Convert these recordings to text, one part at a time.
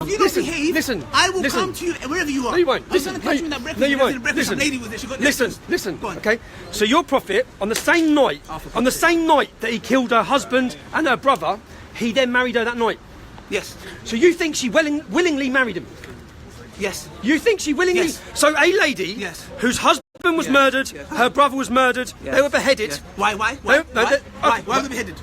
If you don't behave, I will come to you wherever you are. No, you won't. I'm going to catch you in that breakfast. No, you won't. Listen, lady with it. She got listen. Okay. So your prophet, on the same night, that he killed her husband and her brother, he then married her that night. Yes. So you think she willingly married him? Yes. You think she willingly? Yes. So a lady whose husband was murdered, her brother was murdered, they were beheaded. Why? Why were they beheaded?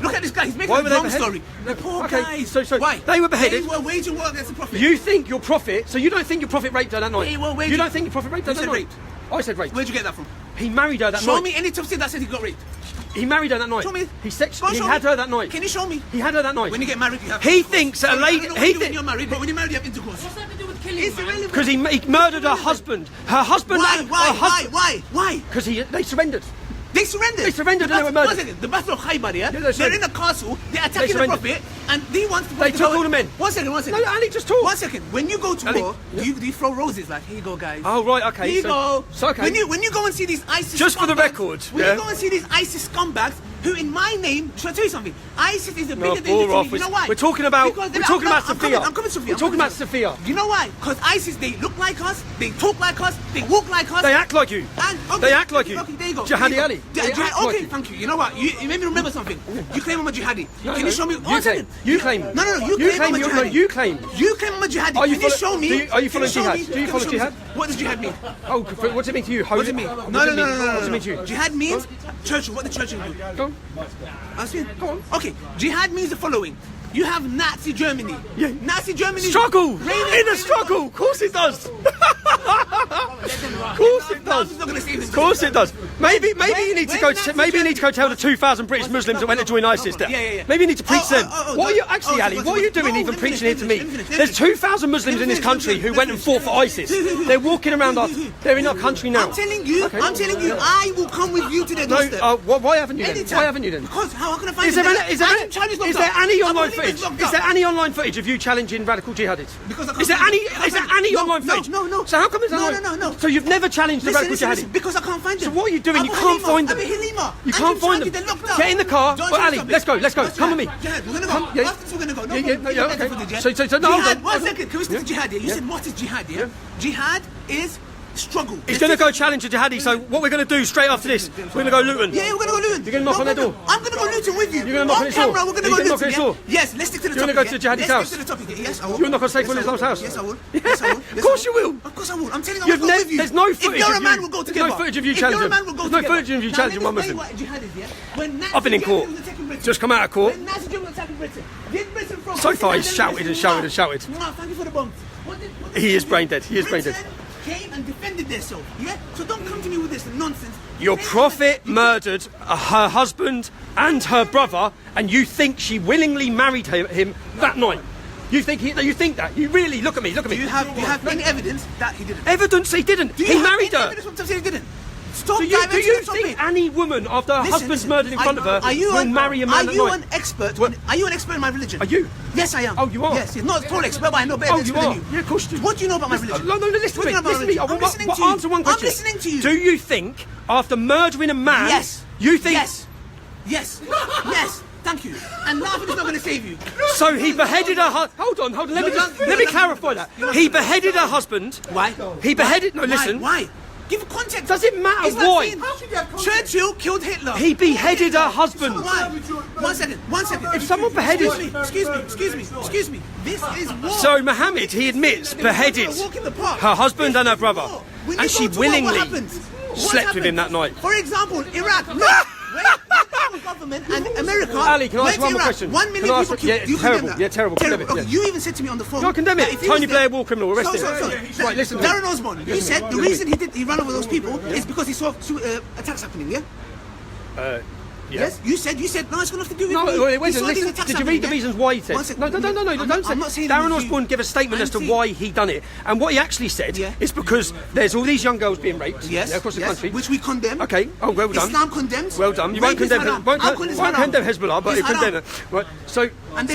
Look at this guy, he's making a wrong story. The poor guy. So why? They were beheaded. They were waging war against the prophet. You think your prophet, so you don't think your prophet raped her that night? They were waging. You don't think your prophet raped her that night? Raped. I said raped. Where'd you get that from? He married her that night. Show me any tafsir that said he got raped. He married her that night. Show me. He had her that night. Can you show me? He had her that night. When you get married, you have. He thinks that a lady. When you're married, but when you're married, you have intercourse. What's that to do with killing? Because he murdered her husband. Her husband. Why? Because they surrendered. They surrendered. They surrendered and they were murdered. 1 second. The Battle of Khaybar, yeah? Yeah, they're in a castle, they're attacking the prophet, and they want to... They took all the men. 1 second. No, Ali, just talk. 1 second. When you go to war, do you throw roses like, here you go, guys. Oh, right, okay. Here you go. So, okay. When you go and see these ISIS just for the record, when you go and see these ISIS scumbags, who in my name, should I tell you something? ISIS is the biggest bore danger off. to me. You know why? We're talking about Sophia. I'm coming, Sophia. We're talking about Sophia. You know why? Because ISIS, they look like us, they talk like us, they walk like us. They act like you. They act like you. Okay, there you go. Jihadi Ali. Okay, thank you. You know what? You made me remember something. You claim I'm a jihadi. Can you show me? You claim. No. You claim I'm a jihadi. You claim. You claim I'm a jihadi. Can you show me? Are you following jihad? Do you follow jihad? What does jihad mean? Oh, what does it mean to you? What does it mean? No. What does it mean to you? Jihad means Churchill. What did Churchill do? Go on. Go on. Okay. Jihad means the following. You have Nazi Germany. Yeah. Nazi Germany. Struggle. In a struggle. Of course it does. Of course it does. Of course it does. Maybe you need to go. Maybe you need to go tell the 2,000 British Muslims that went to join ISIS. Yeah. Maybe you need to preach to them. What are you actually, Ali? What are you doing even preaching here to me? There's 2,000 Muslims in this country who went and fought for ISIS. They're walking around us. They're in our country now. I'm telling you. I will come with you to their doorstep. No. Why haven't you then? Why haven't you then? Because how can I find? Is there any online footage? Is there any online footage of you challenging radical jihadists? Is there any online footage? No. So how come there's no? So you've never challenged the radical jihadists? Because I can't find them. So what are you doing? You can't find them. You can't find them. Get in the car. Well, Ali, let's go. Come with me. We're gonna go. After we're gonna go. Yeah, okay. So no. Jihad. 1 second. Can we stick to jihad here? You said what is jihad? Yeah. Jihad is struggle. He's going to go challenge a jihadi, so what we're going to do straight after this, we're going to go Luton. Yeah, we're going to go Luton. You're going to knock on their door? I'm going to go Luton with you. You're going to knock on his door? We're going to go Luton. Knock on his door? Yes, let's stick to the topic. You're going to go to the jihadi's house? Let's stick to the topic. Yes, I will. You're not going to Saif al-Islam's house? Yes, I will. Of course you will. Of course I will. I'm telling you, I'll go with you. There's no footage of you. If you're a man, we'll go together. There's no footage of you challenging. There's no footage of you challenging one Muslim. I've been in court. Just come out of court. So far he's shouted and shouted and shouted. Thank you for the bombs. He is brain dead. He is brain dead. Came and defended themselves. Yeah? So don't come to me with this nonsense. Your prophet murdered her husband and her brother, and you think she willingly married him that night. You think that? You really look at me. Do you have any evidence that he didn't? Evidence he didn't. He married her. Evidence from he didn't. Stop. Do you think any woman after her husband's murdered in front of her will marry a man at night? Are you an expert? Are you an expert in my religion? Are you? Yes, I am. Oh, you are? Yes, not a total expert, but I know better than you. Yeah, of course you do. What do you know about my religion? No, listen to me. Listen to me. I'm listening to you. Answer one question. I'm listening to you. Do you think after murdering a man, yes, you think... Yes. Thank you. And laughing is not going to save you. So he beheaded her husband. Hold on. Let me clarify that. He beheaded her husband. Why? He beheaded... No, listen. Why? Give context. Does it matter why? Churchill killed Hitler. He beheaded her husband. Why? 1 second. If someone beheaded... Excuse me. This is war. So Mohammed, he admits, beheaded her husband and her brother. And she willingly slept with him that night. For example, Iraq. Government and America. Ali, can I ask one more question? 1 million people killed. Yeah, terrible. Okay, you even said to me on the phone. No, condemn it. Tony Blair, war criminal, arrest him. Right, listen. Darren Osborne, you said the reason he ran over those people is because he saw attacks happening. Yeah. Yes, you said no, it's got nothing to do with me. Wait, listen. Did you read the reasons why he said? No, don't say. Darren Osborne gave a statement as to why he done it, and what he actually said is because there's all these young girls being raped across the country, which we condemn. Okay, well done. Islam condemns. Well done. You won't condemn Hezbollah, but you condemn it. Right. So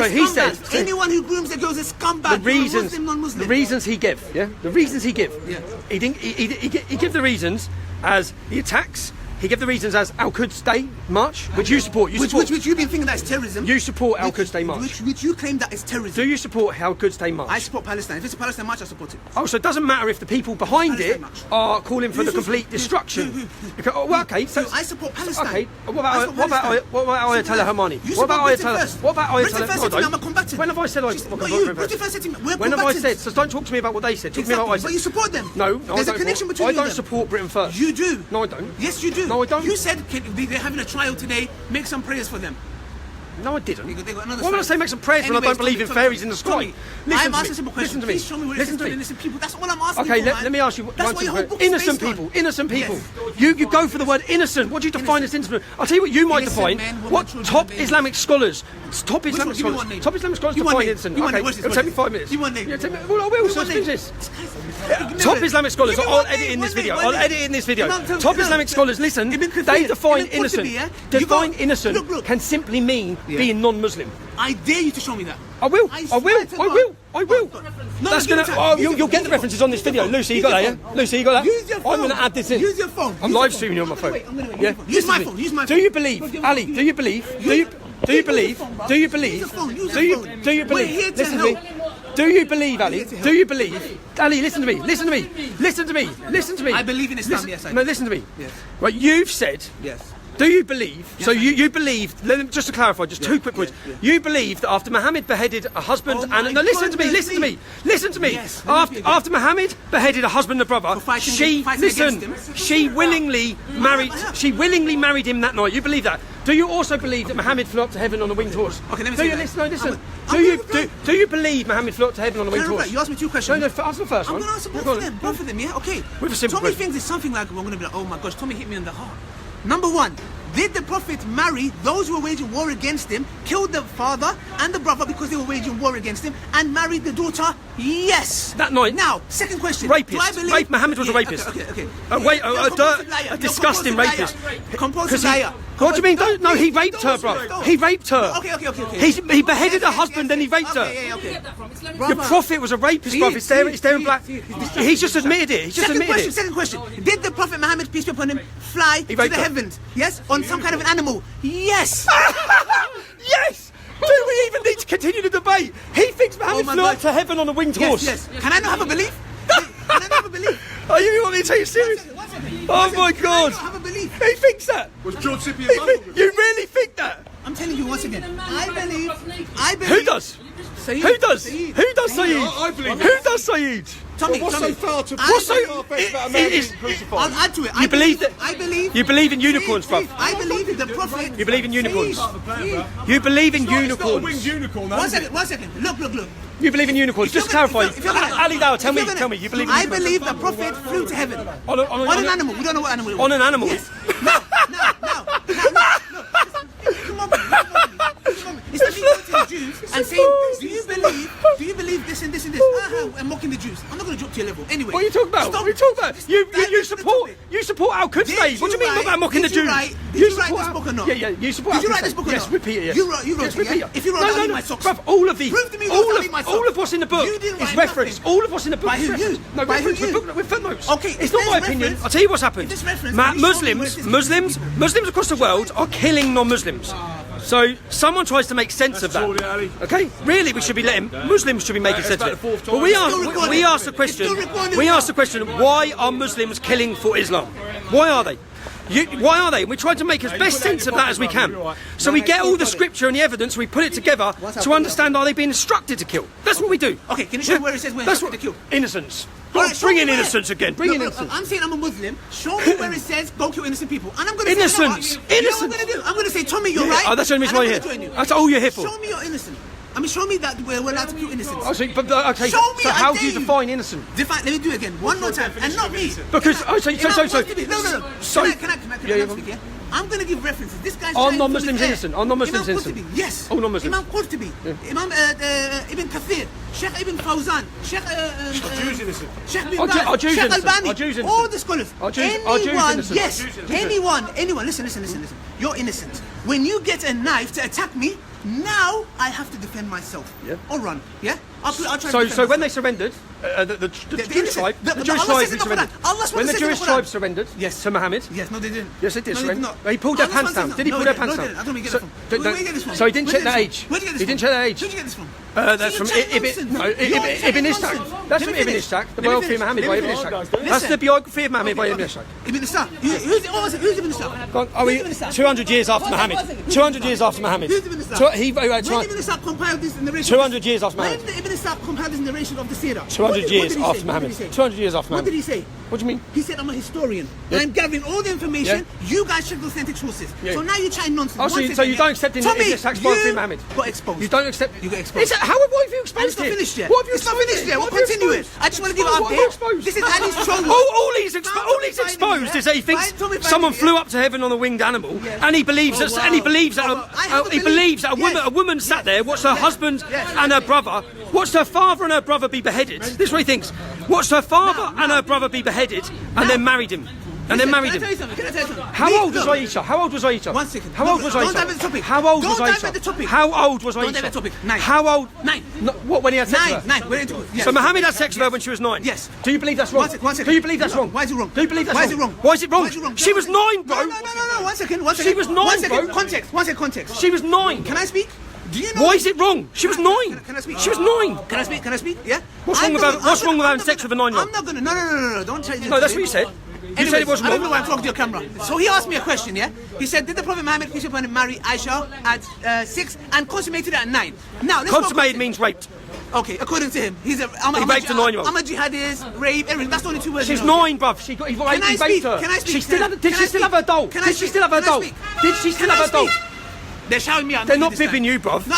he said anyone who grooms their girls is scumbag. The reasons he gave. Yeah. The reasons he give. Yeah. He give the reasons as he attacks He gave the reasons as Al-Quds Day March, which you support. Which you've been thinking that is terrorism. You support Al-Quds Day March. Which you claim that is terrorism. Do you support Al-Quds Day March? I support Palestine. If it's a Palestine march, I support it. Oh, so it doesn't matter if the people behind it are calling for the complete destruction. Okay, so I support Palestine. Okay, what about Ayatollah Khamenei? What about Ayatollah? I'm a combatant. When have I said I'm a combatant? When have I said? So don't talk to me about what they said. Talk to me about what I said. But you support them. No, there's a connection between you and them. I don't support Britain first. You do. No, I don't. Yes, you do. No, I don't. You said they're having a trial today. Make some prayers for them. No, I didn't. They got another Why would I say make some prayers when I don't believe in fairies in the sky? I'm asking a simple question. Please show me where it says innocent people. That's all I'm asking. Okay, let me ask you one simple question. Innocent people. Innocent people. You go for the word innocent. What do you define as innocent? I'll tell you what you might define. What top Islamic scholars define innocent. Okay, it'll take me 5 minutes. You want name? Well, I will. So finish this. Top Islamic scholars. I'll edit in this video. Top Islamic scholars. Listen. They define innocent. Define innocent can simply mean being non-Muslim. I dare you to show me that. I will. That's gonna. Oh, you'll get the references on this video. Lucy, you got that? Yeah. Lucy, you got that? Use your phone. I'm gonna add this in. Use your phone. I'm live streaming you on my phone. Yeah. Use my phone. Use my phone. Do you believe, Ali? Do you believe? Do you believe? Do you believe? Do you believe? Listen to me. Do you believe, Ali? Do you believe? Ali, listen to me. Listen to me. Listen to me. Listen to me. I believe in Islam. Yes, I do. No, listen to me. Yes. Right, you've said. Yes. Do you believe? Yes, so you believe? Just to clarify, just 2 quick points. Yeah. You believe that after Muhammad beheaded a husband listen to me. Listen to me. Yes, after Muhammad beheaded a husband and a brother, she willingly married him that night. You believe that? Do you also believe that Muhammad flew up to heaven on a winged horse? Okay, let me say that. Listen. Do you believe Muhammad flew up to heaven on a winged horse? You asked me 2 questions. No, answer the first one. I'm going to answer both of them. Yeah, okay. With a simple Tommy thinks it's something like I'm going to be like, oh my gosh, Tommy hit me in the heart. Number 1, did the Prophet marry those who were waging war against him, killed the father and the brother because they were waging war against him, and married the daughter? Yes. That night. Now, second question. Rapist. Muhammad was a rapist. Okay. A disgusting rapist. Compulsive liar. What do you mean? No, he raped her, bro. He raped her. Okay. He beheaded her husband, then he raped her. Okay. The Prophet was a rapist, bro. It's there in black. He's just admitted it. Second question. Did the Prophet Muhammad, peace be upon him, fly to the heavens? Yes? On some kind of an animal? Yes. Yes. Do we even need to continue the debate? He thinks Muhammad flew up to heaven on a winged horse. Yes. Can I not have a belief? Oh, you want me to take you serious? Oh my God! Have a belief. He thinks that. Was George Scipion? You really think that? I'm telling you once again. I believe. Who does? Saeed. Who does? Who does Saeed? I believe. Who does Saeed? Tommy, what's so far to What's so? I'll add to it. You believe that? I believe. You believe in unicorns, bro. I believe the Prophet. You believe in unicorns. You believe in unicorns. It's not a winged unicorn, though, 1 second. Look. You believe in unicorns. Just clarify. Ali Dawah, tell me. You believe in unicorns? I believe the Prophet flew to heaven on an animal. We don't know what animal it was. On an animal. Yes. No. Come on. It's not me going to the Jews and saying, do you believe this and this and this? And mocking the Jews. I'm not going to drop to your level. Anyway. What are you talking about? Stop. What are you talking about? You support Al-Quds Day. What do you mean about mocking the Jews? Did you write this book or not? Yeah. You support. Did you write this book or not? Yes, repeat it. Yes. You wrote it. If you wrote it, I'll leave my socks. Bruv, all of the Prove to me all of what's in the book is referenced. All of what's in the book is referenced. No, reference with footnotes. Okay, it's not my opinion. I'll tell you what's happened. Muslims across the world are killing non-Muslims. So someone tries to make sense of that. Okay, really, we should be letting Muslims should be making sense of it. But we ask the question: why are Muslims killing for Islam? Why are they? Why are they? We try to make as best sense of that as we can. So we get all the scripture and the evidence, we put it together to understand, are they being instructed to kill? That's what we do. Okay, can you show me where it says we're instructed to kill? Innocence. Bring in innocence again. Bring in innocence. I'm saying I'm a Muslim. Show me where it says go kill innocent people. And I'm going to innocence. Say, you know what I'm going to do? I'm going to say, Tommy, you're right. Oh, that's the only reason why you're here. That's all you're here for. Show me you're innocent. I mean, show me that we're allowed to kill innocents. Oh, so, okay. Show me. So how do you define innocent? Let me do it again. One more time, and not me. Because No. So can I speak here? I'm going to give references. This guy's are non-Muslims innocent? Are non-Muslims innocent? Yes. All non-Muslims. Imam Qurtubi, Imam Ibn Kathir, Sheikh Ibn Fawzan, Sheikh Jews innocent. Sheikh Bin Baz, Sheikh Albani, all the scholars. Anyone, yes, anyone. Listen. You're innocent. When you get a knife to attack me, now I have to defend myself. Yeah. Or run. Yeah. I'll try. So when they surrendered, the Jewish tribe, the Jewish tribe surrendered. When the Jewish tribe surrendered to Muhammad. Yes, no, they didn't. Yes, they did. No, they did not. He pulled their pants down. Did he pull their pants down? I don't know where you get it from. Where you get this from? So he didn't check their age. Where'd you get this He didn't check their age. Where'd you get this from? That's from Ibn Ishaq. That's from Ibn Ishaq, the biography of Muhammad by Ibn Ishaq. That's the biography of Muhammad by Ibn Ishaq. Ibn Ishaq. Who's Ibn Ishaq? Oh, 200 years after Muhammad. 200 years after Muhammad. Who's Ibn Ishaq? He When Ibn Ishaq compiled this narration, 200 years after Muhammad. When Ibn Ishaq compiled this narration of the Sirah, 200 years after Muhammad. Muhammad. 200 years after What Muhammad. did he say? What do you mean? He said, I'm a historian. I'm gathering all the information. You guys check the authentic sources. So now you're chatting nonsense. Oh, so you don't accept Ibn Ishaq's biography of Muhammad? Got exposed. You don't accept. You got exposed. What have you exposed? It's not finished yet. What have you It's not finished yet. We'll continue it. I just want to give an What have you update. exposed? This is Ali's troll. All he's exposed is that he thinks someone flew up to heaven on a winged animal, and he believes that a woman sat there, watched her husband and her brother, watched her father and her brother be beheaded. This is what he thinks. Watched her father and her brother be beheaded, and then married him. And then married him. Can I tell you something? How old was Aisha? How old was Aisha? 1 second. How old was Aisha? Don't dive into the topic. How old was Don't dive Aisha? into the topic. How old was Aisha? Don't dive into the topic. 9. How old? 9. No, what, when he had sex with her? 9. We're into it. Yes. So Muhammad had sex with her when she was 9? Yes. Do you believe that's wrong? 1 second. Do you believe that's wrong? Why is it wrong? Do you believe that's Why wrong? is it wrong? Why is it wrong? Why is it wrong? She was 9, bro. No. 1 second. 1 second. She was 9, 1 second. bro. Context. 1 second. Context. She was 9. Can I speak? Do you know? Why is it wrong? She was 9. Can I speak? She was 9. Can I speak? Can I speak? Yeah. What's wrong with having sex with a 9-year-old? I'm not gonna. No. Don't try. No, that's what you said. You said it wasn't I don't wrong. know why I'm talking to your camera. So he asked me a question, yeah? He said, did the Prophet Muhammad, peace be upon him, marry Aisha at 6 and consummated it at 9? Now, let's Consummated means raped. Okay, according to him, he raped a 9-year-old. I'm a jihadist, rape, everything. That's the only 2 words. She's 9, bruv. He raped her. Can I speak? Did she still have her doll? Did she still have her doll? Did she still have her doll? They're shouting me out. They're not bibbing you, bruv. No.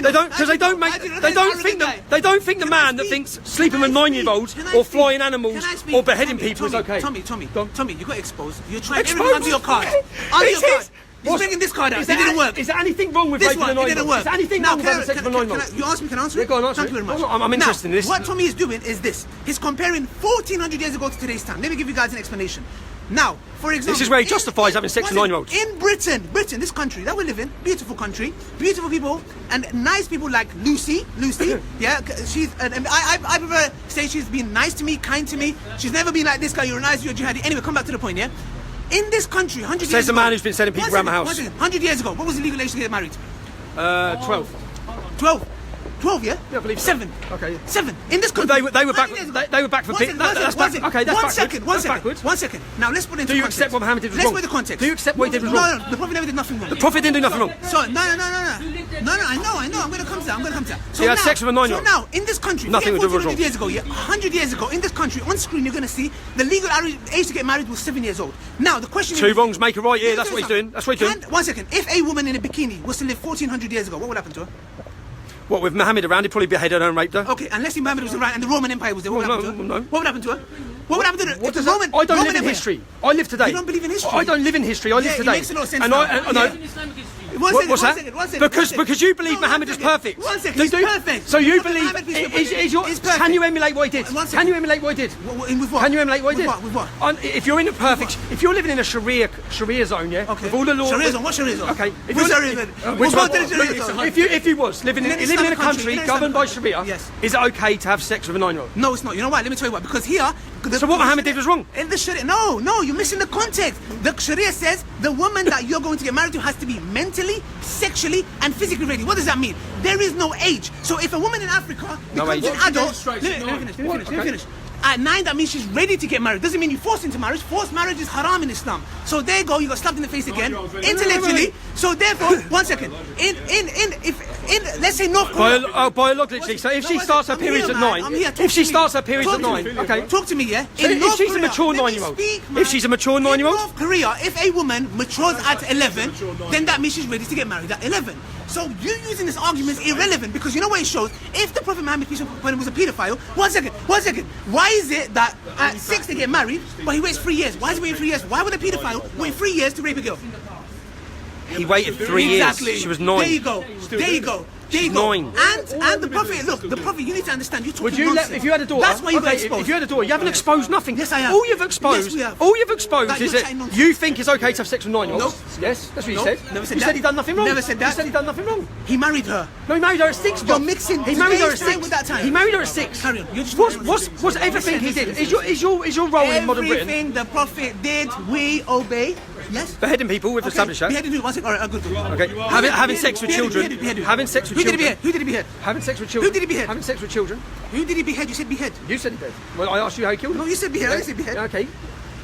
They don't, because they don't think the man that thinks sleeping with 9-year-olds or flying animals or beheading people is okay. Tommy, you got exposed. You're trying everything under your card. Under your card. He's bringing this card out. It didn't work. Is there anything wrong with raping a 9-year-old? It didn't work. Is there anything wrong with having sex with a 9-year-old? You asked me, can I answer it? Yeah, go on, answer Thank you very much. I'm interested in this. What Tommy is doing is this. He's comparing 1400 years ago to today's time. Let me give you guys an explanation. Now, for example, this is where he justifies having sex with 9-year-olds. In Britain, this country that we live in, beautiful country, beautiful people, and nice people like Lucy, yeah, she's. I prefer say she's been nice to me, kind to me. She's never been like this guy. You're nice, you're jihadi. Anyway, come back to the point, yeah. In this country, 100 years ago, says the man who's been sending people around my house. 100 years ago, what was the legal age to get married? 12. 12, yeah? Yeah, I believe 7. Okay. Yeah. 7. In this country. They were back. They were back for bit. That's backwards. One second. Now let's put it into context. Do you accept what Muhammad did was wrong? wrong? Let's put the context. Do you accept what he did was wrong? No. The Prophet never did nothing wrong. The Prophet didn't do nothing wrong. So no. I know. I'm going to come to that. So he had sex with a 9-year-old. So now, in this country, nothing was wrong. 100 years ago, yeah, 100 years ago, in this country, on screen, you're going to see the legal age to get married was 7 years old. Now the question is, 2 wrongs make a right. Yeah, that's what he's doing. That's what he's doing. 1 second. If a woman in a bikini was to live 1400 years ago, what would happen to her? What, with Muhammad around, he probably beheaded her and raped her? Okay, unless Muhammad was around and the Roman Empire was there, what would happen to her? No. What would happen to her? What would happen to the Roman? I don't live in Empire? history. I live today. You don't believe in history? I don't live in history. I live today. It makes a lot of sense. And what's that? One second. Because you believe Muhammad is perfect. 1 second. He's perfect. So you believe? Can you emulate what he did? Can you emulate what he did? With what? Can you emulate what he did? With what? If you're in a perfect, if you're living in a Sharia zone, yeah, okay. with all the laws. Sharia zone. What Sharia zone? Okay. If you was living in a country governed by Sharia, is it okay to have sex with a 9-year-old? No, it's not. You know why? Let me tell you why. Because here. So what Muhammad did was wrong. In the Sharia, no, you're missing the context. The Sharia says the woman that you're going to get married to has to be mentally, sexually, and physically ready. What does that mean? There is no age. So if a woman in Africa becomes an adult, let me finish. At 9, that means she's ready to get married. Doesn't mean you force into marriage. Forced marriage is haram in Islam. So there you go. You got slapped in the face again, intellectually. So therefore, 1 second. Let's say North Korea. Biologically. So if she starts her periods at 9, okay. Talk to me, yeah. If she's a mature 9-year-old, if she's a mature 9-year-old, in North Korea, if a woman matures at 11, then that means she's ready to get married at 11. So you using this argument is irrelevant because you know what it shows? If the Prophet Muhammad peace be upon him was a paedophile, 1 second. Why is it that at 6 they get married, but he waits 3 years? Why is he waiting 3 years? Why would a paedophile wait 3 years to rape a girl? He waited 3 years. Exactly. She was 9. There you go. There you go. There you go. 9. And the prophet, look, the prophet, you need to understand, you're talking Would you nonsense. let, if you had a daughter? That's why you got okay, exposed. if you had a daughter, you haven't exposed nothing. Yes, I have. All you've exposed, Yes, we have. all you've exposed That is you're that saying nonsense. you think it's okay to have sex with 9-year-olds. Nope. Yes, that's what you Nope. said. Never said you that. said he done nothing wrong. Never said that. You said he done nothing wrong. He married her. No, he married her at 6. You're mixing He married her at today's time 6. with that time. He married her at 6. Carry on. You're just What's everything he did? Is your role in modern Britain everything the prophet did, we obey. Yes. beheading people? We've established that. Beheaded who? One second. All right, good. Okay. Having sex with children. Having sex with Who did he children. behead? Who did he behead? Having sex with children. Who did he behead? Having sex with children. Who did he behead? You said behead. You said he did. Well, I asked you how he killed him. No, you said behead. I didn't say behead. Okay.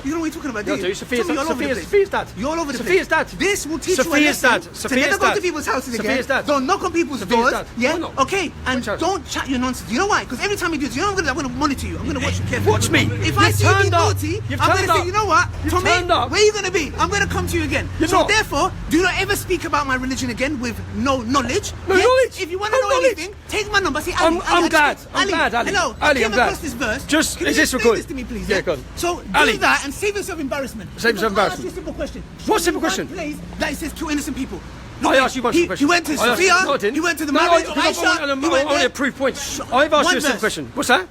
You don't know what you're talking about, No, do do you? you? Sophia's Tommy, you're all over the place. Sophia's dad. You're all over the Sophia's place. dad. This will teach Sophia's you a lesson dad. to Sophia's never go dad. to people's houses again. Sophia's dad. Don't knock on people's Sophia's doors. dad. Yeah. Why not? Okay. And Which house? don't chat your nonsense. You know why? Because every time you do this, you know I'm gonna monitor you. I'm gonna watch you carefully. Watch me. If I You've see you being turned up. naughty, You've I'm turned gonna say, up. you know what, You've Tommy, turned up. where are you gonna be? I'm gonna come to you again. You're so not. therefore, do not ever speak about my religion again with no knowledge. No Yeah? knowledge. If you want to No know knowledge. anything, take my number. Say, I'm glad. I'm Ali. glad, Ali. Hello. Ali, I came I'm glad. across this verse. Just- Can is you this explain recorded? this to me, please? Yeah, go on. So do Ali. that and save yourself embarrassment. Save yourself Because I'll ask embarrassment. you a simple question. What Show simple me question? one place that it says kill innocent people. I asked you one simple question. He went to I asked- Sophia. No, I didn't. He went to the No, marriage of I Aisha. want He to went only there. a proof point. I've asked you a simple verse. question. What's that?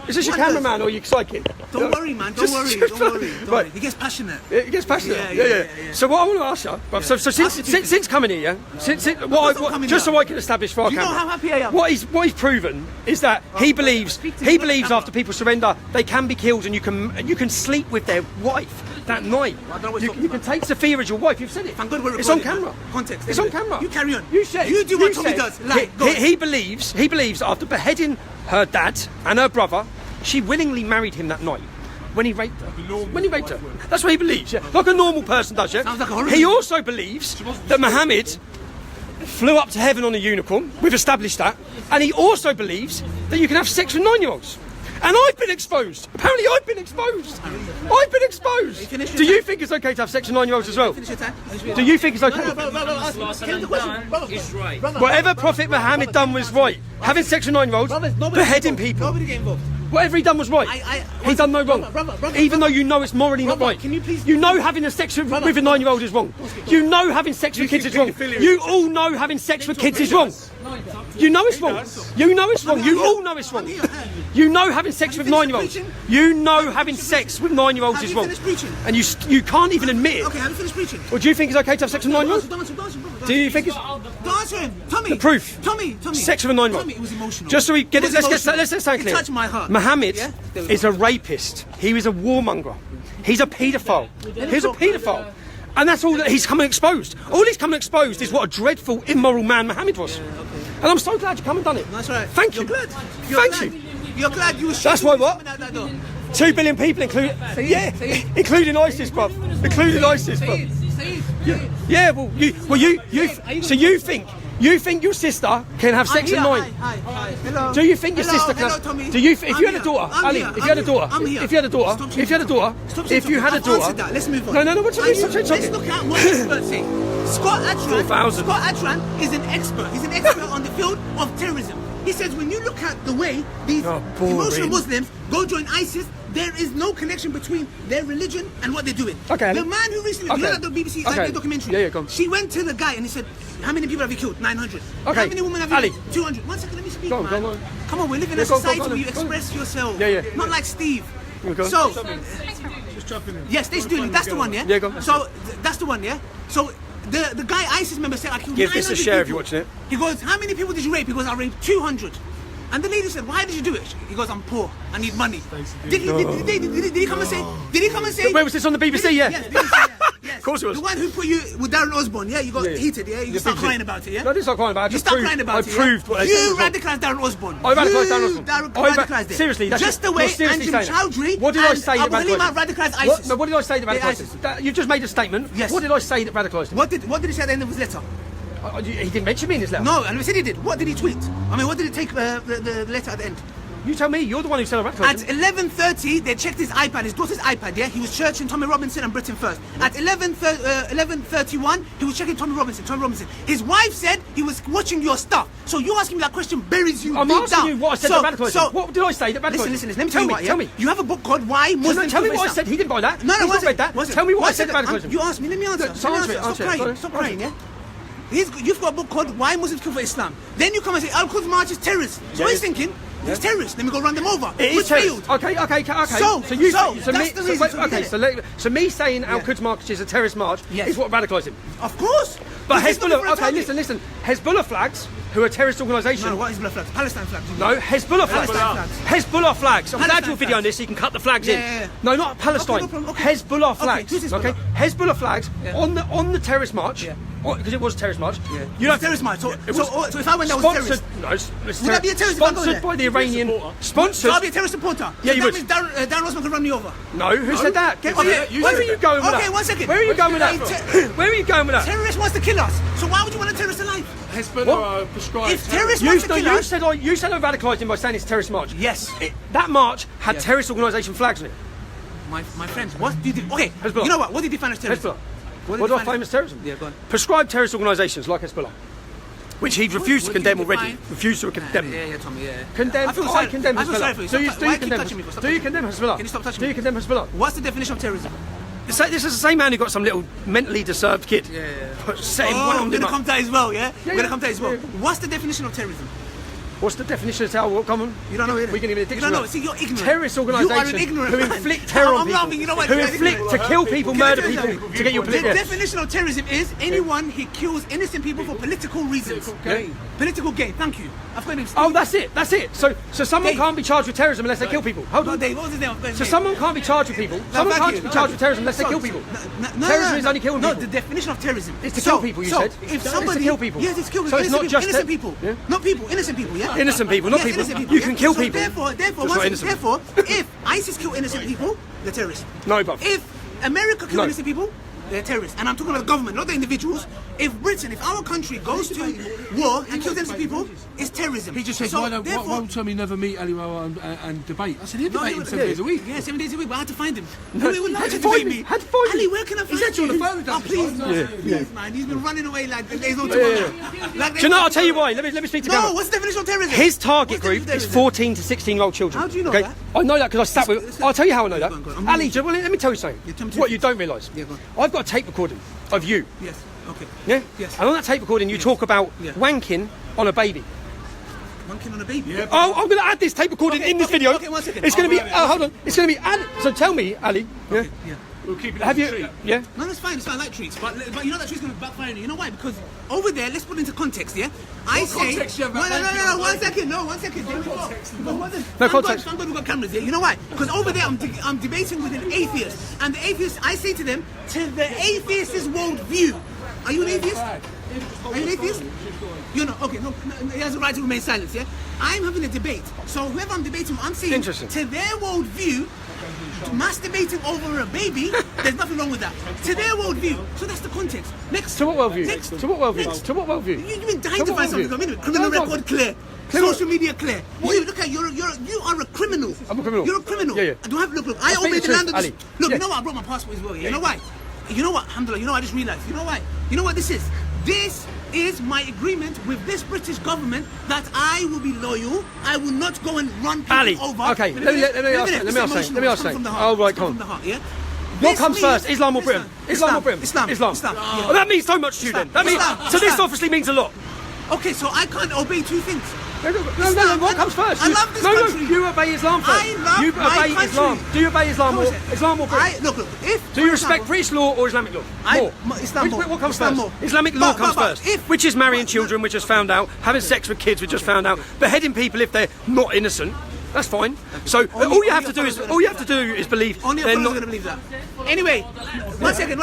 Is this your One cameraman verse. or your sidekick? Don't worry, man. Don't worry. Don't worry. Don't worry. He gets passionate. It gets passionate. Yeah. So what I want to ask you, bruv, so since coming here, just so I can establish for our You know camera, how happy I am. what he's proven is that he believes after people surrender they can be killed and you can sleep with their wife that night. I don't know what You, you're you talking can take Sophia as your wife. You've said it. Thank God we're It's on recording, camera. man. Context. It's Anyway. on camera. You carry on. You said. You do what you Tommy said. does. Like, go on. He believes after beheading her dad and her brother, she willingly married him that night. When he raped her. When he raped her. That's what he believes, yeah. Like a normal person does, yeah. Sounds like a horrible- He also believes that Muhammad flew up to heaven on a unicorn. We've established that. And he also believes that you can have sex with 9-year-olds. And I've been exposed. Apparently I've been exposed. I've been exposed. Finish your Do you time. think it's okay to have sex with 9-year-olds as well? Finish your time. Do you think it's okay? Ask him the question. Is right. Whatever Prophet Muhammad done was right. Having sex with 9-year-olds, beheading people. Nobody get involved. Whatever he done was right. He done no wrong. Brother, Even though you know it's morally not Brother, right. can you please- You know having a sex with a 9-year-old is wrong. You know having sex with kids is wrong. You all know having sex with kids is wrong. You know it's wrong. You know it's wrong. You all know it's wrong. You know having sex with 9-year-olds. You know having sex with 9-year-olds Have is you wrong. finished preaching? And you can't even admit it. Okay, have you finished preaching? Or do you think it's okay to have sex with 9-year-olds? Don't answer, brother. Do you think it's Don't answer him. Tommy. The proof. Tommy. sex with a 9-year-old? Tommy, it was emotional. Just so we get It it, was let's emotional. say clear. It touched my heart. Muhammad Yeah? There we is go. a rapist. He was a warmonger. He's a paedophile. He's a paedophile. And that's all that he's come and exposed. All he's come and exposed is what a dreadful, immoral man Muhammad was. And I'm so glad you come and done it. That's right. Thank you. You're glad. Thank you. You're glad you were That's why what? coming out that door. 2 billion people, including Say it. including ISIS, bruv. Including ISIS, bruv. Say it. Yeah, so you think your sister can have sex with 9? Hi. Hello. Do you think your Hello, sister can hello, have? Tommy. Do you? If I'm you had a here. daughter, I'm Ali, here. if you had a daughter, I'm here. if you had a daughter, Stop if you had a daughter, Stop if you had a I've answered daughter, that. Let's move on. No, what's Let's talking? look at what experts say. Scott Atran. 4,000. Scott Atran is an expert. He's an expert on the field of terrorism. He says when you look at the way these Oh, boring. emotional Muslims go join ISIS, there is no connection between their religion and what they're doing. Okay, Ali. The man who recently, you know that the BBC Okay. documentary? Yeah, go on. She went to the guy and he said, how many people have you killed? 900. Okay. How many women have you Ali. killed? 200. One second, let me speak, Go on, man. go on. Come on, we live in Yeah, a go on, society go on, where you go on. express yourself. Yeah. Not like Steve. Go on. So, Just chuffing him. yes, they do. That's the one, yeah? Yeah, go on. So, that's the one, yeah? So, the guy, ISIS member, said, I killed Give this a 900 share if people. you're watching it. He goes, how many people did you rape? He goes, I raped 200. And the lady said, why did you do it? He goes, I'm poor. I need money. Did he come and say? Did he come and say? Where was this on the BBC? Yeah. Yes, BBC, yeah. Yes. Of course it was. The one who put you with Darren Osborne, yeah? You got heated, yeah? You start crying about it, yeah? No, I didn't start crying about it. I You just start proved, crying about I it, yeah? proved what they said You was wrong. radicalised Darren Osborne. I radicalised Darren Osborne. Radicalised it. Seriously, that's just the way you're seriously Anjem saying that. Chowdhury What did I and say that Abu Halima radicalised radicalised What, ISIS. no, what did I say that Yeah, radicalised ISIS. him? You've just made a statement. Yes. What did I say that radicalised him? What did he say at the end of his letter? He didn't mention me in his letter. No, and we said he did. What did he tweet? I mean, what did he take the letter at the end? You tell me. You're the one who said radicalism. At 11:30, they checked his iPad, his daughter's iPad, yeah? He was searching Tommy Robinson and Britain First. At 11:31, he was checking Tommy Robinson. His wife said he was watching your stuff. So you asking me that question buries you I'm deep asking down. you what I said about radicalism. What did I say about radicalism? Listen, let me tell you what, yeah? Tell me. You have a book called Why Muslims Tell me Kill what I Islam. said. He didn't buy that. No, He's not read that. Tell me what I said about radicalism. You asked me, let me answer. So answer it, Stop crying, Stop crying, yeah? You've got a book called Why Muslims Kill for Islam. Then you come and say Al-Quds March is terrorist. So what he's thinking? It's terrorists. Let me go run them over. It is terrorist. Okay. So me saying Al-Quds March is a terrorist march is what radicalised him. Of course. But Hezbollah, okay, listen. Hezbollah flags, who are a terrorist organisation. No, what Hezbollah flags? Palestine flags. No, Hezbollah flags. Hezbollah flags. I'm glad Palestine you're videoing this so you can cut the flags in. Yeah. No, not Palestine. Okay, no problem. Okay. Hezbollah flags. who's Hezbollah? Okay, Hezbollah flags on the terrorist march. Yeah. Because it was a terrorist march. Yeah. You know, terrorist march. So it was if I went there was terrorist. No, Would that be a terrorist if I go Sponsored there? by the Iranian. So Sponsored. I'll be a terrorist supporter. Yeah, you that would. means Darren Osman can run me over. No, who said that? Where are you going with that? Okay, 1 second. Where are you going with that? Where are you going with that? Terrorist wants to kill us. So why would you want a terrorist alive? Hezbollah prescribed. If terrorists want to kill us, You said I radicalised him by saying it's a terrorist march. yes. That march had terrorist organisation flags on it. My friends, what do you okay? Hezbollah. You know what? What do you define as terrorism? Hezbollah. What do I claim as terrorism? Yeah, go on. Prescribed terrorist organisations like Hezbollah, which he refused to What do condemn you already. define? Refused to condemn. Yeah, Tommy, yeah. Condemn. I feel I sorry. condemn I feel sorry for Hezbollah. you. Do you Why keep condemn? touching me? Stop Do you touching condemn me. Hezbollah? Can you stop touching Do me? you condemn Hezbollah? What's the definition of terrorism? This is the same man who got some little mentally disturbed kid. Set him, wound we're him gonna up. come to that as well, yeah? We're yeah. gonna come to that as well. Yeah. What's the definition of terrorism? What's the definition of terror? Come on. You don't know it. We can give it a You don't dictionary. know. See, you're ignorant. Terrorist You are organisation an ignorant who man. inflict terror on I'm people. laughing, you know what? Who You're inflict ignorant. to kill people, Can I murder tell you people something? to get your The political. definition of terrorism is anyone who kills innocent people for political reasons. Political gain. Thank you. I've got him. Oh, that's it. So someone Dave. can't be charged with terrorism unless they kill people. Hold No, on. Dave, what was his name? So someone can't be charged with people. Someone thank can't you. be charged with terrorism unless they kill people. Terrorism is only killing No, people. the definition of terrorism It's to kill people, you said. If It's to somebody kill people. Yes, it's kill So it's not just innocent that- people. Yeah. Not people, innocent people, yeah? Innocent people, not Yes, people. innocent You can kill So people. Therefore, Just not innocent. if ISIS kill innocent people, they're terrorists. No, bruv. If America kill No. innocent people, they're terrorists. And I'm talking about the government, not the individuals. If Britain, if our country goes to war and kills innocent people, it's terrorism. He just said, So, why therefore- don't Tommy never meet Ali Rowe and debate? I said, he'll No, debate him 7 days a week. Yeah, 7 days a week, but I had to find him. No, We would like had to to find debate him, me. had to find Ali, him. where can I find He's actually you? on the phone with Oh, us. please, Yeah, please, man. He's been running away like there's no tomorrow. Like Do you know? I'll tell you why. Let me speak to No, Gavin. what's the definition of terrorism? His target What's the group definition is of 14 to 16-year-old children. How do you know okay? that? I know that because I sat with. I'll tell you how I know that. Go on, go on. Ali, let me tell you something. Yeah, tell me What two you don't realise. Yeah, go on. I've got a tape recording of you. Yes, okay. Yeah. Yes. And on that tape recording, you talk about Yeah. wanking on a baby. One kid on a baby. Yeah. Oh, I'm going to add this tape recording Okay, in this okay, video. okay, 1 second. It's going to be. I'll Hold on. It's going to be added. So tell me, Ali. Yeah. Yeah. We'll keep it Have as a you? treat. Yeah. No, that's fine. It's fine. I like treats, but you know that treat's going to backfire on you. You know why? Because over there, let's put it into context. Yeah, I What say. context you have about no, wanking on 1 baby? second. No, 1 second. No context. No context. Thank God we've got cameras here. You know why? Because over there, I'm debating with an atheist, and the atheist, I say to them, to the atheist's worldview. Are you an atheist? Are you an atheist? You know, okay, no, he has a right to remain silent, yeah? I'm having a debate. So whoever I'm debating with, I'm saying Interesting. to their worldview, masturbating over a baby, there's nothing wrong with that. To their worldview. So that's the context. Next. To what worldview? Next. To what worldview? Next. To what worldview? You've been dying To to what find worldview? something. I mean, criminal No, record clear. Clear what? Social media clear. You look at you are a criminal. I'm a criminal. You're a criminal. Yeah, yeah. I don't have look. I I'll obey speak the the land truth, of this. Ali. Look, Yeah. you know what? I brought my passport as well. Yeah? You know why? You know what? Alhamdulillah. You know I just realised. You know why? You know what this is? This is my agreement with this British government that I will be loyal. I will not go and run people Ali, over. okay, let me ask you. From the heart. Oh, right, It's come from on. the heart, yeah? What This comes means- first, Islam or Britain? Islam or Britain? Islam. Islam. Yeah. Oh, that means so much to you then. That means, Islam. so this Islam. obviously means a lot. Okay, so I can't obey two things. No, Islam. what comes first? I love this no, country. you obey Islam first. I love you my obey country. Islam. Do you obey Islam or Britain? Look. If Do you for respect example, British law or Islamic law? Islam more. What comes Islam first? more. Islamic law But- comes but first, if- which is marrying but- children, we just found out, having sex with kids, we just found out, beheading people if they're not innocent. That's fine. So all you have to do is believe Only a they're fool's not. going to believe that. Anyway, one second.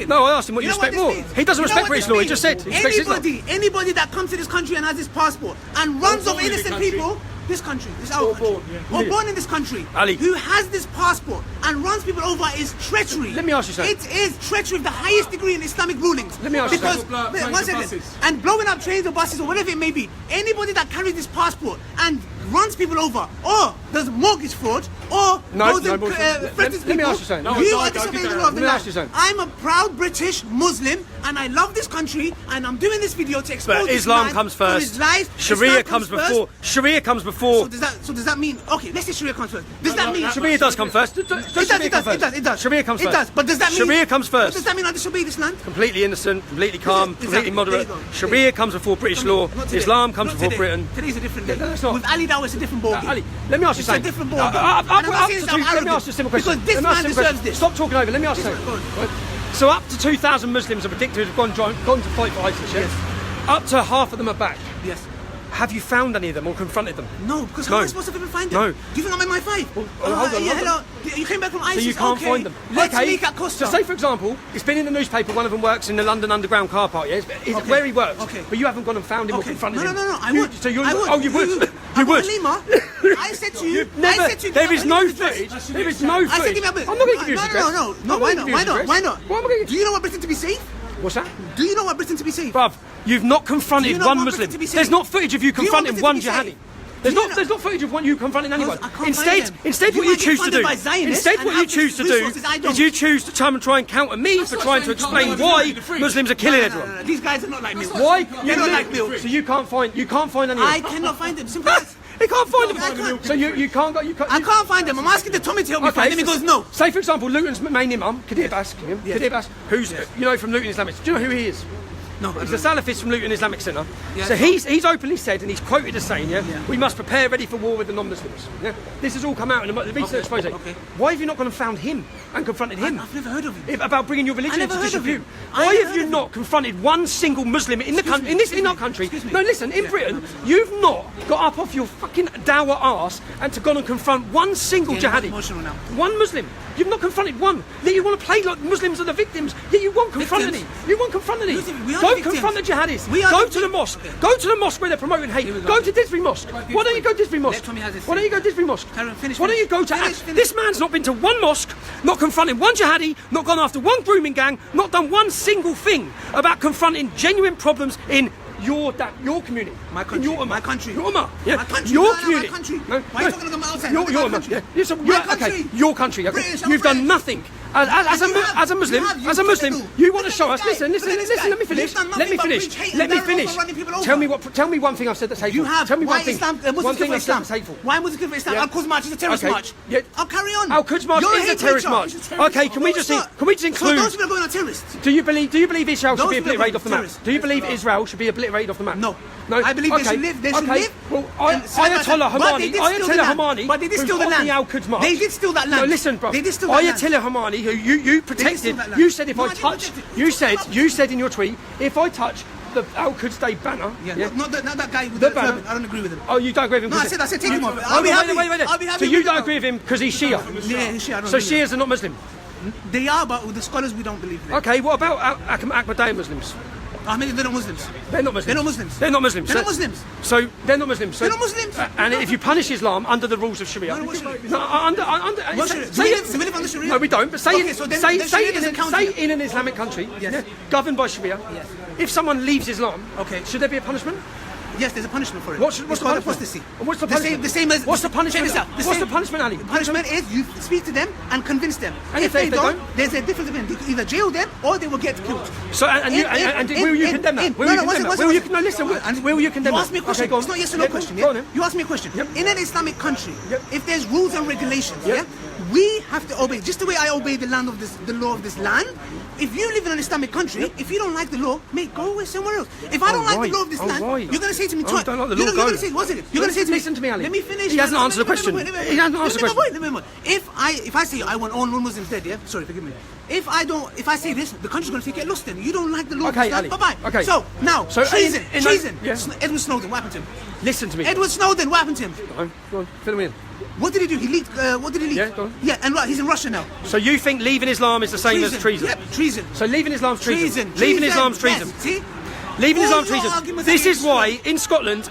No, I asked him what you know respect this more. means? He doesn't You know respect what British this law. He means? just said he respects Islam. Anybody that comes to this country and has this passport and runs off innocent people, this country, this our country, or born in this country, Ali. who has this passport and runs people over is treachery. Let me ask you something. It is treachery of the highest degree in Islamic rulings. Let me ask you because, something. one second, and blowing up trains or buses or whatever it may be, anybody that carries this passport and runs people over, or does mortgage fraud, or No, goes no, and bullshit. threatens Let me people, ask you something. you No, are don't disobeying do the that. law of the Let me land. ask you something. I'm a proud British Muslim, and I love this country, and I'm doing this video to expose But this Islam man comes for first. his lies. Sharia Islam comes first. before. Sharia comes before. So does that mean, okay, let's say Sharia comes first. Does that mean Sharia does come first. It does. It does. Sharia comes first. It does. But does that mean Sharia comes But first? does that mean I disobey this land? Completely innocent, completely calm, Exactly. completely moderate. There you go. Sharia comes before British law. Not today. Islam comes Not before today. Britain. Today's a different day. No, it's not. With Ali Dawah, it's a different ballgame. Ali, let me ask you It's a something. different ballgame. Up And I'm not to saying two- that I'm let me arrogant, ask you a simple question. because this Let me ask man you a simple deserves question. this. Stop talking over. Let me ask you Yes, something. go on. Right. So up to 2,000 Muslims are predicted to have gone to fight for ISIS. Yeah? Yes. Up to half of them are back. Yes. Have you found any of them or confronted them? No, because No. how am I supposed to even find them? No. Do you think I'm in my five? hold on. Hello. You came back from ISIS. So you can't okay. find them. Let's okay. meet at Costa. So say for example, it's been in the newspaper. One of them works in the London Underground car park. Yeah, it's Okay. where he works. Okay. But you haven't gone and found him or Okay. confronted No, him. I You- would. So you I would. Oh, you would. You Abu would. Halima, I said to you. You've never. I said to you. There is no I said footage. There is no I said, footage. give me a bit. I'm not going to give you his address. No. I'm Why not not? gonna Why give you not? his Why address. not? Why am I going Do you know what Britain to be safe? What's that? Do you know what Britain to be safe? Bruv, you've not confronted Do you not one want Muslim. Britain to be safe? There's not footage of you Do you want confronting Britain one to be jihadi. safe? There's Do you not. There's not footage of you confronting anyone. I can't find them. Instead, You what you might get choose to funded do. by Zionists Instead, and what you have choose to these do resources I don't. is you choose to try and counter me for what trying I'm to saying, explain can't why find the fridge. Muslims are killing No, everyone. These guys are not like me. Why? They're not like milk. So you can't find any. I cannot find them. Simple as. He can't find I them. can't. So you can't go. You can't. I can't find them. I'm asking the Tommy to help me find them. He goes, no. Say for example, Luton's main imam, Kadir Bas, Kadir Bas, who's you know from Luton Islamic. Do you know who he is? No, I He's a don't know. Salafist from Luton Islamic Centre. Yeah. So he's openly said, and he's quoted as saying, we must prepare ready for war with the non-Muslims. Yeah? This has all come out in the research expose. Okay. Why have you not gone and found him and confronted him? I've never heard of him. About bringing your religion I never into heard of disrepute. him. I Why never have heard you of not confronted one single Muslim in our country? Excuse me. No, listen, in Yeah. Britain, you've not got up off your fucking Dawah arse and to go and confront one single Getting jihadi. emotional now. One Muslim. You've not confronted one. Yet you want to play like Muslims are the victims. Yet you won't confront any. Victims? You won't confront any. Listen, we are Go the victims. confront the jihadis. We are Go the to the mosque. Okay. Go to the mosque where they're promoting hate. we go. Go to Disbury Mosque. Why don't you go to Disbury Mosque? Let Tommy have his Why don't you go to Disbury Mosque? Karen, finish, Why don't you finish. go to Finish, finish. This man's not been to one mosque, not confronted one jihadi, not gone after one grooming gang, not done one single thing about confronting genuine problems in your community. My country. In your ummah. My country. Your ummah. Yeah. My country. Your No, my community. country. No, Why are you talking about outside? Your My ummah. country. Yeah. Yes, My okay. country. Your country. Okay. British, I'm You've done British. nothing. As a Muslim, you as a Muslim, typical. you want to Look show at us. this guy. Listen. Look at this guy. Let me finish. He's done Let me nothing but finish. preach hate Let and me barrel finish. over running people over. Tell me one thing I've said that's hateful. You have. Tell me Why one thing. Islam? One Muslims thing for I've said Islam. that's hateful. Why Muslims for Islam? Yeah. Al-Quds March is a terrorist Okay. march. Yeah. I'll carry on. Al-Quds March You're is a hate terrorist preacher. march. It's a terrorist Okay, march. can we No, just it's not. include? So those people are going on terrorists. Do you believe Israel should Those be people are obliterated off the map? terrorists. Do you believe Israel should be obliterated off the map? No. No. I believe they Okay. should live. They should Okay. live. Well, And Ayatollah but they Khamenei. did steal the land. Khamenei. But they did who's steal the on land. the Al-Quds March. They did steal that land. No, listen, bro. They did steal that land. Ayatollah Khamenei, who you protected. steal that land. You said if No, I I didn't touch, protect it. you said in your tweet, if I touch the Al-Quds Day banner. Yeah. Not that guy with The the banner. turban. I don't agree with him. Oh, you don't agree with him? No, I 'cause said take him off. Oh, I'll be happy. wait. I'll be happy. So you with don't him. agree with him because he's Shia? Yeah, he's Shia. I don't So agree with Shias are not Muslim. him. They are, but with the scholars we don't believe them. Okay, what about Ahmadiyya Muslims? I mean, they're not Muslims. They're not Muslims. They're not Muslims. They're not Muslims. They're not Muslims. So they're not Muslims. So, They're not Muslims. And if you punish Islam under the rules of Sharia, No, what Sharia? no, under What Sharia? say Do we it- live- do we live under Sharia? No, we don't. But say Okay, it- so then say Sharia say doesn't count say here. in an Islamic country, Yes. governed by Sharia, Yes. if someone leaves Islam, Okay. should there be a punishment? Yes, there's a punishment for it. What's It's the called punishment? apostasy. What's the The same- punishment? the same as- What's the check punishment? this out. The What's same- the punishment, Ali? The punishment is you speak to them and convince them. And if if they don't? there's a difference between they could either jail them or they will get killed. So and will you condemn that? Will you condemn that? Will you no listen? Will you condemn You that? asked me a question. Okay, go on. It's not yes or no Yeah, question. Go Yeah? on, then. You asked me a question. Yep. In an Islamic country, Yep. if there's rules and regulations, Yep. yeah, we have to obey. Just the way I obey the law of this land. If you live in an Islamic country, if you don't like the law, mate, go away somewhere else. If I don't like right. the law of this Oh, land, right. you're going to say to me, Oh, don't like the you're law, going go. to say, what's it? You're going to say to me, Listen to me, Ali. Let me finish. He hasn't Let me- answered the let me- question. let me- let me- He hasn't answered the let me- question. let me- if I say I want all non-Muslims dead, yeah, sorry, forgive me. If I say this, the country's going to say get lost. Then you don't like the law of Okay, this land. Ali. Bye bye. Okay. So now, So treason. Yeah. Edward Snowden, what happened to him? Listen to me. Edward Snowden, what happened to him? Go on, fill me in. What did he do? He leaked. What did he leak? Yeah, go on. Yeah, and he's in Russia now. So you think leaving Islam is the same as treason? Yep, treason. So leaving Islam's treason. Treason. Leaving Islam's treason. Yes. See? Leaving All Islam's your treason. arguments This are is why in Scotland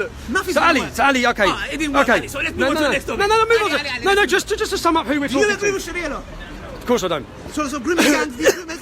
look. Nothing's So gonna Ali, work. okay. It didn't work, Okay. Ali, so let's move on to the next topic. No, move on. Ali, No, just to sum up who we're Do you talking agree to. with Sharia law? Of course I don't. So grooming gangs, these groomers,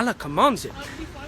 Allah commands it.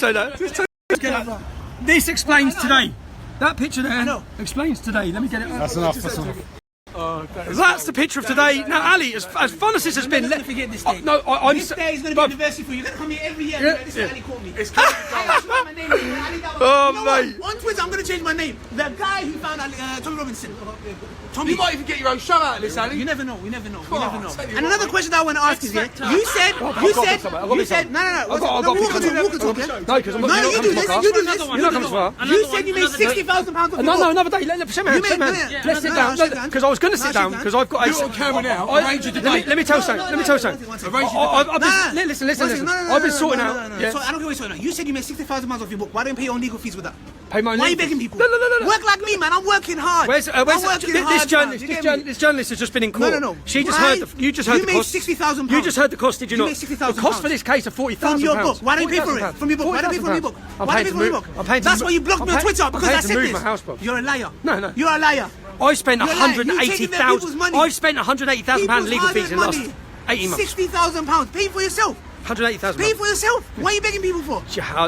say that. This explains today. That picture there explains today. Let me get it. That's enough. That's enough. That's the picture of today. Now, Ali, as fun as this has been, Never forget this day. no, I'm. This day is going to be anniversary for you. You're going to come here every year. Yeah, This is yeah. Ali called me. It's My name is Ali Dawah. Oh, You know what? mate. On Twitter, I'm going to change my name. The guy who found Tommy Robinson. Tommy. You might even get your own show out of this, Ali. You never know. You never know. You Oh, never I'll know. tell you And what, another mate. question that I want to ask is, yeah, you said, I've got no. I've got Walk to and talk, yeah? No, because I'm not. No, you're you not do coming this. to my You do car. this. You're not coming to my car. You said you made £60,000 off your No, book. another day. Let's shake my hand. You Shake my made- hand. yeah, Let's sit no, down. shake hands. Because I was going to No, sit down shake because I've got. You're on camera now. Arrange a debate. Let me tell you something. Let me tell you something. Arrange a debate. Listen. I've been sorting out. So I don't care what you're sorting out. You said you made £60,000 off your book. Why don't you pay your own legal fees with that? Pay my own Why are you legal begging fees. people? No. Work like me, man. I'm working hard. Where's I'm working this hard, journalist? man. You get me? This journalist has just been in court. No. She just Why? heard the. You just heard You the made cost. £60,000. You just heard the cost, did you You not? made £60,000. The cost for this case of £40,000. From your book. Why don't you pay for it? £40,000. From your book. Why don't you pay from your book? I'm Why paying don't you to pay from your move. book? I'm paying to That's move. why you blocked me on I'm Twitter paying- because I'm I paying to said move this. my house, bro. You're a liar. No. You're a liar. I spent You're lying. You're taking their people's £180,000. money. I've spent £180,000 legal People's fees in the last hard-earned 18 months. £60,000. Pay for yourself. £180,000. Pay for yourself. What are you begging people for?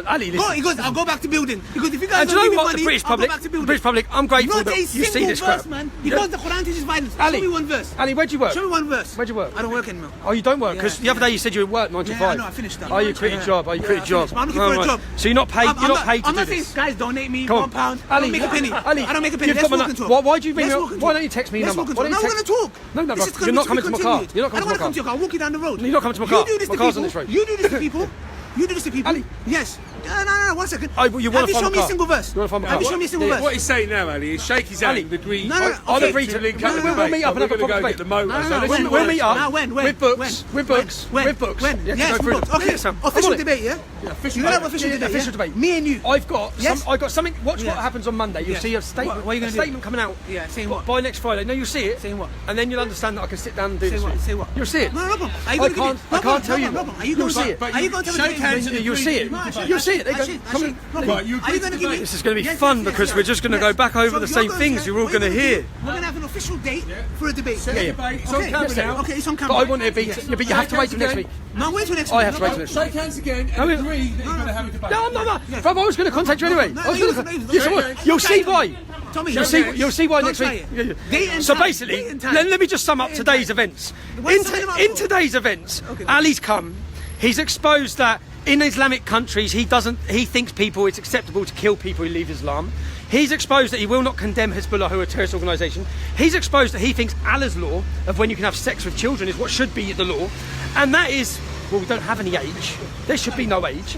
Ali, Go, listen. he goes, I'll go back to building. Because if you guys And do don't you give know me what? money, The British I'll go public, back to the building. British public, I'm grateful Not that a you see single this verse, crap. man. Because the Quran teaches violence. Ali. Show me one verse. Ali, where'd you work? Show me one verse. Where'd you work? I don't work anymore. Oh, you don't work? Because Yeah. the other day you said you worked 9 to 5. Yeah, I know, I finished that. Oh, you quit your Yeah. job. Oh, you quit your I job. finished. I'm looking Oh, for a right. job. So you're not paid. You're not paid to I'm do not saying, this. guys, donate me Come on. £1. I Ali, don't make a penny. Ali, I don't make a penny. you've Let's got my walk and talk. Why do you ring Let's me? walk and Why talk. don't you text me your Let's number? walk and Why talk. don't Now you we're text- going to talk. No, This bro, is gonna you're not be coming to my car. continued. You're not I coming don't to want to my come to your car. I'm walking down the road. You're not coming to my car. You do this My to car's people. on this road. You do this to people. You do this to people. Ali. Yes. No, 1 second. Oh, you wanna Have you find shown my me a car? single verse? You wanna find my Have you car? shown me a single Yeah. verse? What he's saying now, Ali, is shake his Ali. hand. Agree. No, no, I'll okay. agree to link No, up no, the no, we'll meet up debate. and have a We're proper going to go debate. get the motor. No, no, So no, let's when? We'll meet up When? with books. When? With books. When? With books. When? Yeah, Yes, go from through books. them. Okay. Yeah, Sam. Official I'm on it. debate, yeah? official You know that debate. official Yeah, debate, official yeah? debate. Me and you. I've got Yes? I've got something. Watch what Yeah. happens on Monday. You'll Yeah. see a statement. What are you a gonna do? statement coming out. Yeah, saying what? By next Friday. No, you'll see it. Saying what? And then you'll understand that I can sit down and do Say this. what? with you. Say what? You'll see it. No problem. Are you I going to give can't. me? I can't tell you. No problem. Are you You'll going see to it. But Are you going to tell me? shake hands and You'll agree. see it. No, I should- You'll see it. I They go, should- come I on. should. No Right, problem. you Are you going to give me? This is going to be Yes, fun yes, because yes, we're just going to yes. go back over So the you're same gonna- things you're all what are going to you hear. do? We're going to have an official date for a debate. Set the debate. It's on Okay. camera Yes, now. Okay, it's on But camera. I want it to be. Yes. Yeah, but you have to wait till next week. No, wait till next week. I have to wait till next week. Shake hands again No, and agree that you're going to have a debate. No, I'm not. Brother, I was going to contact you anyway. No, I was you gonna- listen, Yes, I listen. will. You'll see why. Tommy, You'll see why Don't next try week. it. Yeah. Date and So time. basically, Date and time. let me just sum up Date and today's time. events. What is something about In football? today's events, Okay. Ali's come. He's exposed that in Islamic countries, he thinks it's acceptable to kill people who leave Islam. He's exposed that he will not condemn Hezbollah, who are a terrorist organisation. He's exposed that he thinks Allah's law of when you can have sex with children is what should be the law, and that is. Well, we don't have any age. There should be no age.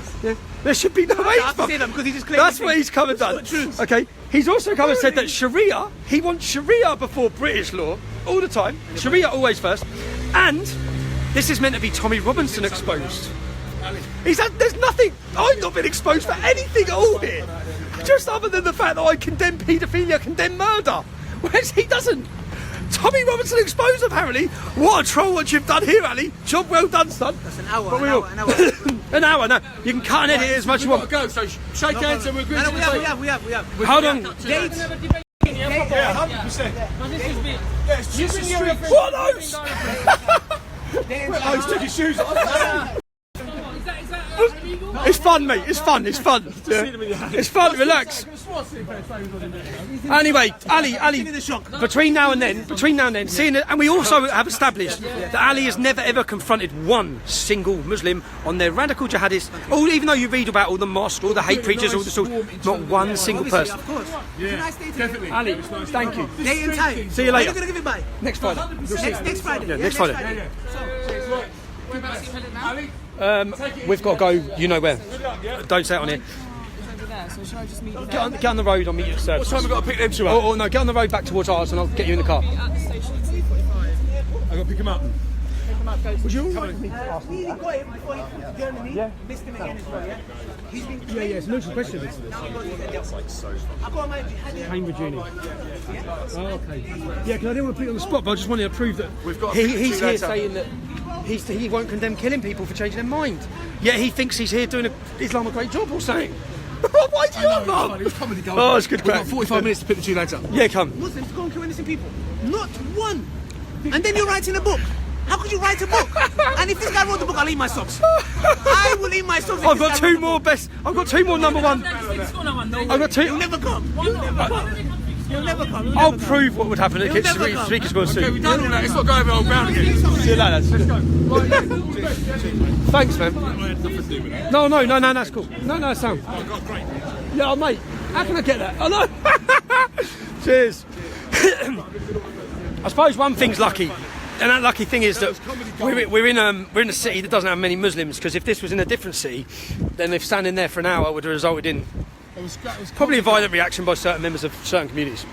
There should be no age. have to say that because he just claimed That's the what thing. he's come and done. It's not true. Okay. He's also come and said that Sharia. He wants Sharia before British law all the time. Sharia always first. And this is meant to be Tommy Robinson exposed. There's nothing. I've not been exposed for anything at all here. Just other than the fact that I condemn paedophilia, condemn murder. Whereas he doesn't. Tommy Robinson exposed, apparently. What a troll what you've done here, Ali. Job well done, son. That's an hour. But we An will. hour. An hour. An hour, no. You can cut and edit it as much as you We've got want. to go, so shake hands and we're agreeing No, to we debate. have. Hold on. Dates. Yeah, 100%. Yeah, it's just a street. What are those? Oh, he's took his shoes off. It's fun, mate. It's fun. It's fun. Yeah. It's fun. Relax. Anyway, Ali. Give me the shock. Between now and then, seeing it, and we also have established that Ali has never ever confronted one single Muslim on their radical jihadists. Or even though you read about all the mosques, all the hate preachers, all the sort, not one single Obviously, person. of course. It's a nice day today. Definitely. Ali, thank you. Day and time. See you later. Are you going to give it by? Next Friday. Next Friday. Yeah, next Friday. Ali, We've got to go. You know where? Don't say it on here. So should I just meet you Get on the road. I'll meet you at what service. time have we got to pick them two up? Oh no, get on the road back towards ours, and I'll get you in the car. at the station at 2:45? I've got to pick them up. Would you all right with me? Really got him before he went to Germany. Yeah. Missed him again as well, yeah? He's been Yeah, it's no question. I got my jihadi. Cambridge Uni. Oh, okay. Yeah, because I didn't want to put it on the spot, but I just wanted to prove that We've got he's two here later. saying that he won't condemn killing people for changing their mind. Yet he thinks he's here doing Islam a great job or something. Why do you It love was comedy gold. Oh, it's good We've got crack. 45 minutes to pick the two lads up. Yeah, come. Muslims go and kill innocent people. Not one. And then you're writing a book. How could you write a book? And if this guy wrote the book, I'll eat my socks. I will eat my socks. if I've this got guy wrote two the more book. best. I've got two more number one. I've got two. You'll never come. You'll never come. He'll never come. He'll I'll never come. prove what would happen at the He'll never come. Speaker's Corner Okay, soon. we've done all that. It's not going over old ground again. See you later. Let's go. Right, yeah, all the best, yeah. Thanks, man. Nothing to do with that. No, that's cool. No, it's sound. Oh, God, great. Yeah, oh, mate, how can I get that? Oh, no. Cheers. I suppose one thing's lucky, and that lucky thing is that we're in a city that doesn't have many Muslims, because if this was in a different city, then if standing there for an hour would have resulted in probably a violent reaction by certain members of certain communities.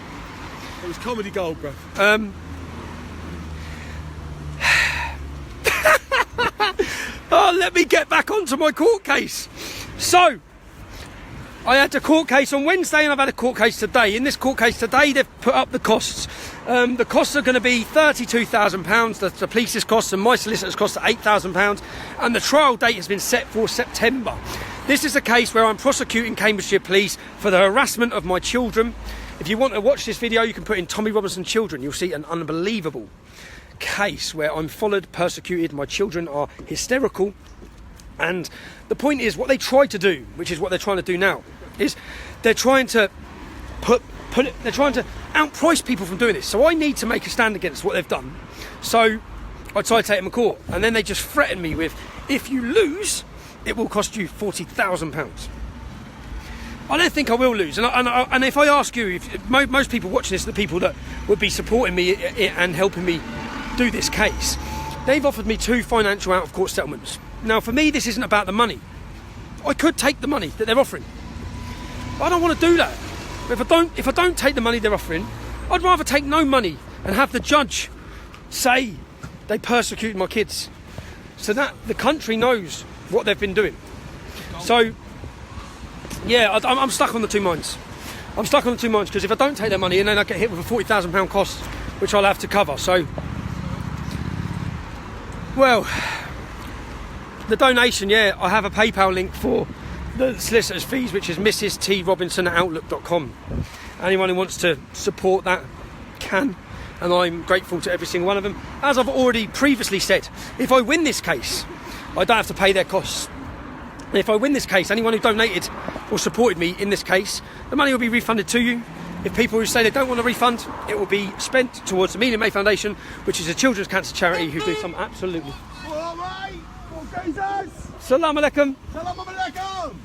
It was comedy gold, bro. Oh, let me get back onto my court case. So, I had a court case on Wednesday and I've had a court case today. In this court case today, they've put up the costs. The costs are going to be £32,000. The police's costs and my solicitor's costs are £8,000. And the trial date has been set for September. This is a case where I'm prosecuting Cambridgeshire Police for the harassment of my children. If you want to watch this video, you can put in Tommy Robinson Children. You'll see an unbelievable case where I'm followed, persecuted. My children are hysterical. And the point is, what they tried to do, which is what they're trying to do now, is they're trying to they're trying to outprice people from doing this. So I need to make a stand against what they've done. So I tried to take them to court, and then they just threatened me with, if you lose, it will cost you £40,000. I don't think I will lose. And if I ask you, if most people watching this are the people that would be supporting me and helping me do this case, they've offered me 2 financial out-of-court settlements. Now, for me, this isn't about the money. I could take the money that they're offering, but I don't want to do that. If I don't take the money they're offering, I'd rather take no money and have the judge say they persecuted my kids, so that the country knows what they've been doing. So, yeah, I'm stuck on the two minds. I'm stuck on the two minds, because if I don't take their money, and then I get hit with a £40,000 cost, which I'll have to cover. So, well, the donation, yeah, I have a PayPal link for the solicitor's fees, which is mrstRobinson@outlook.com. Anyone who wants to support that can, and I'm grateful to every single one of them. As I've already previously said, if I win this case, I don't have to pay their costs. And if I win this case, anyone who donated or supported me in this case, the money will be refunded to you. If people who say they don't want a refund, it will be spent towards the Amelia May Foundation, which is a children's cancer charity who do some absolutely... All right, all Jesus. Salam alaikum. Salam alaikum.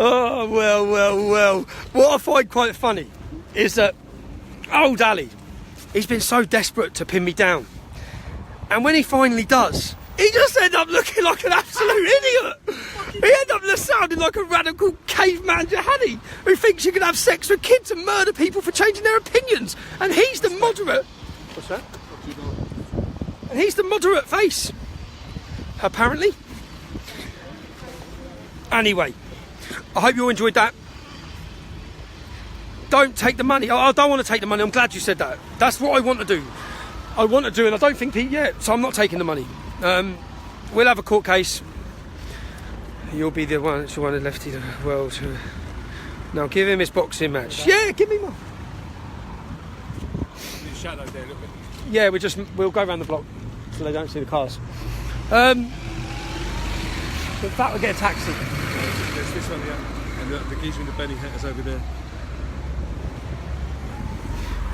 Oh, well. What I find quite funny is that old Ali, he's been so desperate to pin me down. And when he finally does, he just ends up looking like an absolute idiot. He ends up sounding like a radical caveman jihadi who thinks you can have sex with kids and murder people for changing their opinions. And he's the moderate... What's that? And he's the moderate face, apparently. Anyway, I hope you all enjoyed that. Don't take the money. I don't want to take the money. I'm glad you said that. That's what I want to do. I want to do, and I don't think so I'm not taking the money. We'll have a court case. You'll be the one who left the world. Now give him his boxing match. Yeah, give me more. Shadow there a little bit. Yeah, we'll go around the block so they don't see the cars. In fact, we'll get a taxi. There's this one here, and the geezer in the Benny hat is over there.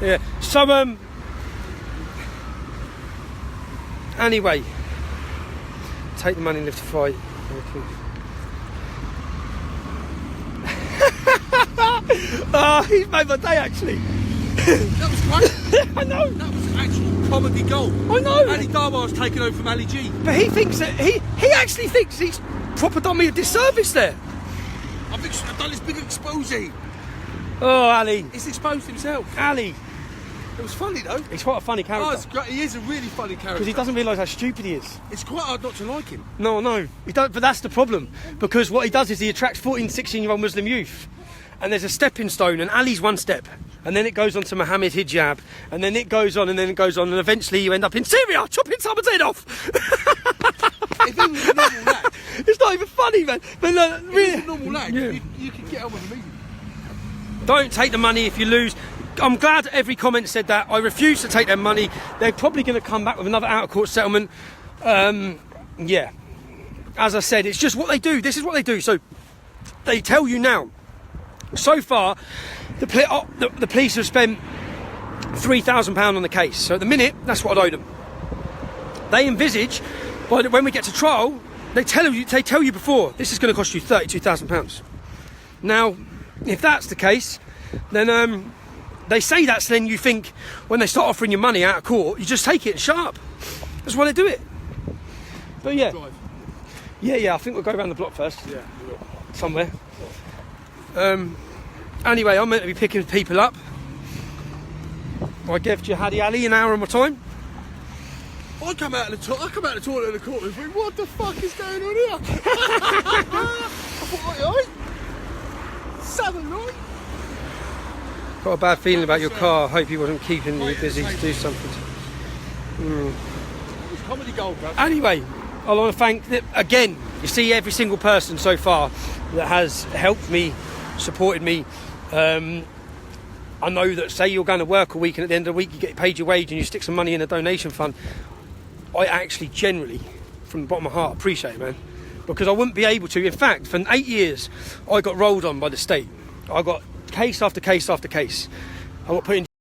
Yeah. So anyway, take the money and live to fight. Oh, he's made my day actually. That was great. I know. That was actually comedy gold. I know. Ali Dawah was taken over from Ali G. But he thinks that he actually thinks he's proper done me a disservice there. I've done this big exposé. Oh, Ali. He's exposed himself. Ali. It was funny though. He's quite a funny Oh, character. it's great. He is a really funny character. Because he doesn't realise how stupid he is. It's quite hard not to like him. No, he don't, but that's the problem. Because what he does is he attracts 14, 16-year-old Muslim youth. And there's a stepping stone, and Ali's one step. And then it goes on to Muhammad hijab. And then it goes on, and then it goes on. And eventually you end up in Syria, chopping someone's head off. If he was a normal lad, It's not even funny, man. But if he really, was a normal lad, Yeah. you could get on with him easy. Don't take the money if you lose. I'm glad every comment said that. I refuse to take their money. They're probably going to come back with another out-of-court settlement. Yeah. As I said, it's just what they do. This is what they do. So they tell you now So far, the police have spent £3,000 on the case. So at the minute, that's what I owe them. They envisage, when we get to trial, they tell you before, this is going to cost you £32,000. Now, if that's the case, then they say that, so then you think when they start offering you money out of court, you just take it and shut up. That's why they do it. But yeah. Yeah, I think we'll go around the block first. Yeah, we will. Somewhere. Anyway, I'm meant to be picking people up. I gave Jihadi Ali an hour of my time. I come out of the toilet in the court and think, what the fuck is going on here? I thought, alright. Southern night. Got a bad feeling about your car. Hope he wasn't keeping you busy to do something. It was comedy gold, bro. Anyway, I want to thank, again, you see every single person so far that has helped me, supported me. I know that, say you're going to work a week and at the end of the week you get paid your wage and you stick some money in a donation fund. I actually generally, from the bottom of my heart, appreciate it, man. Because I wouldn't be able to. In fact, for 8 years, I got rolled on by the state. I got case after case after case. I got put in